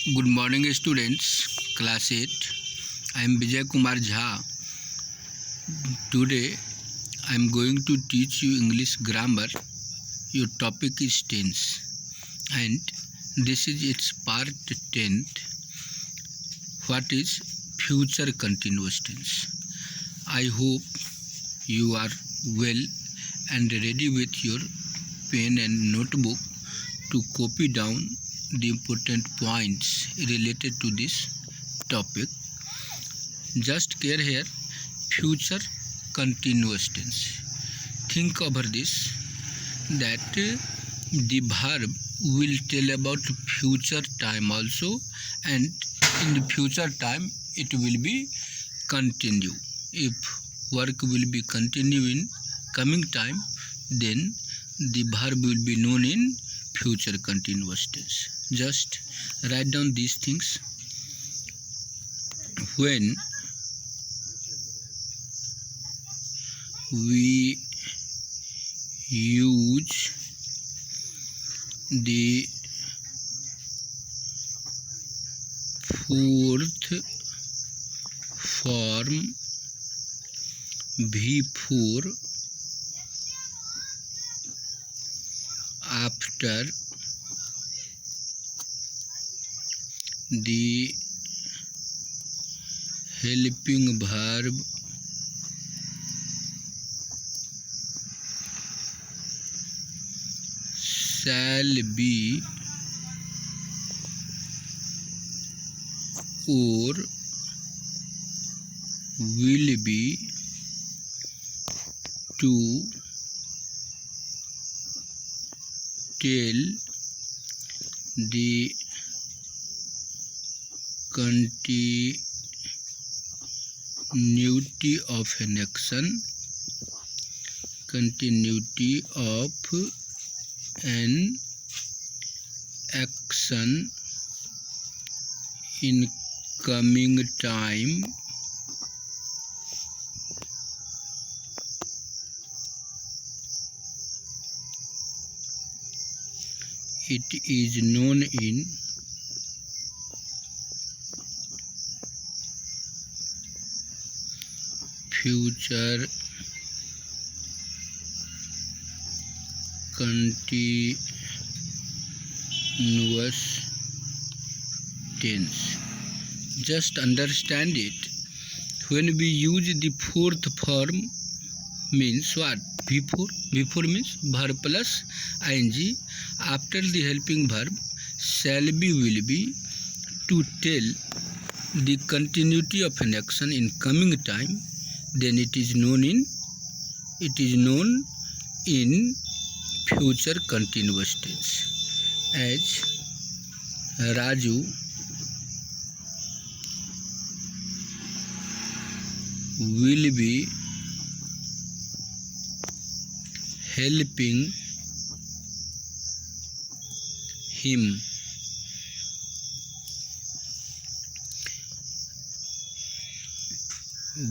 Good morning students, class 8. I am Vijay Kumar Jha. Today I am going to teach you English grammar. Your topic is tense and this is its part 10. What is future continuous tense? I hope you are well and ready with your pen and notebook to copy down the important points related to this topic. Just care here, future continuous tense. Think over this, that the verb will tell about future time also, and in the future time it will be continue. If work will be continue in coming time, then the verb will be known in future continuous tense. Just write down these things. When we use the fourth form V4 after the helping verb shall be or will be to tell the continuity of an action, in coming time. It is known in future continuous tense. Just understand it. When we use the fourth form, means what? V4 means verb plus ing after the helping verb shall be, will be, to tell the continuity of an action in coming time, then it is known in future continuous tense. As Raju will be helping him.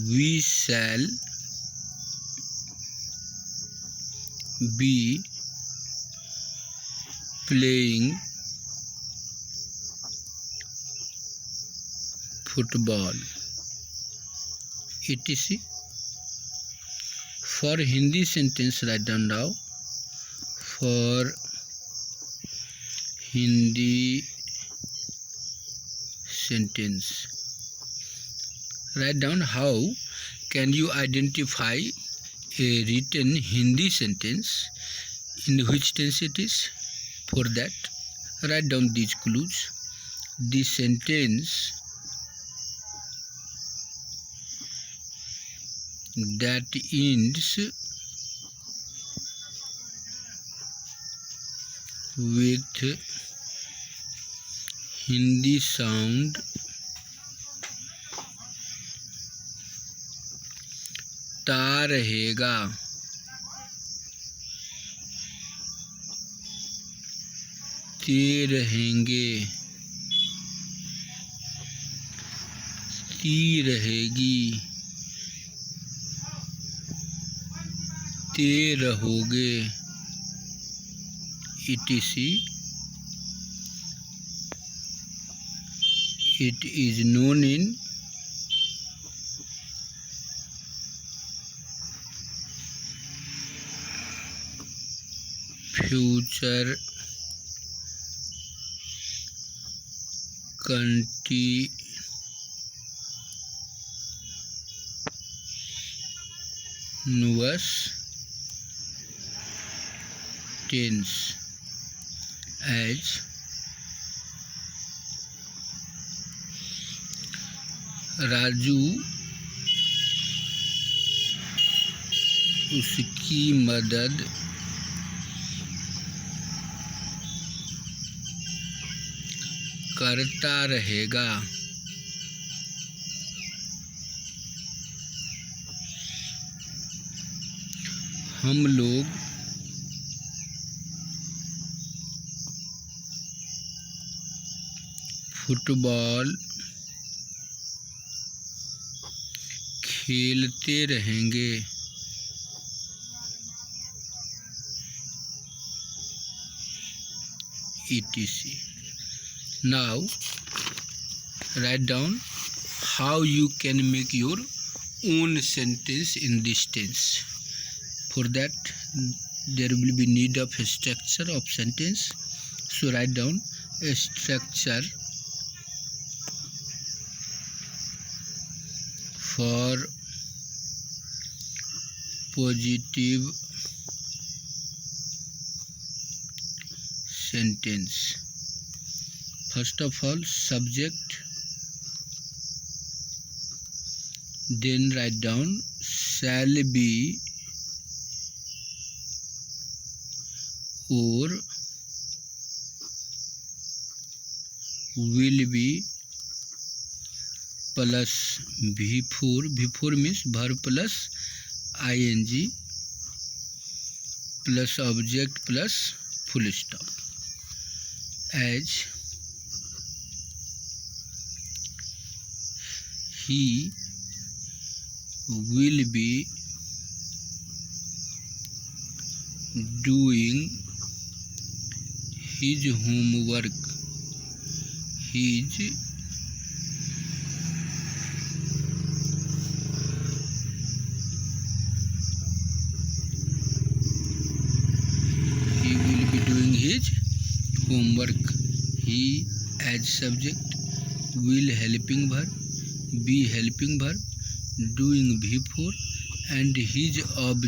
We shall be playing football, etc. For Hindi sentence, write down now. For Hindi sentence, write down how can you identify a written Hindi sentence, in which tense it is. For that, write down these clues. The sentence that ends with Hindi sound ता रहेगा, ते रहेंगे, ती रहेगी, ते रहोगे, etc. It is known in future continuous tense as Raju उसकी मदद करता रहेगा। हम लोग फुटबॉल खेलते रहेंगे। etc. Now write down how you can make your own sentence in this tense. For that there will be need of a structure of sentence. So write down a structure for positive sentence. First of all, subject, then write down shall be or will be plus V4. V4 means verb plus ing plus object plus full stop. As he will be doing his homework. He will be doing his homework. He as subject, will helping verb, be helping verb, doing V4 and his object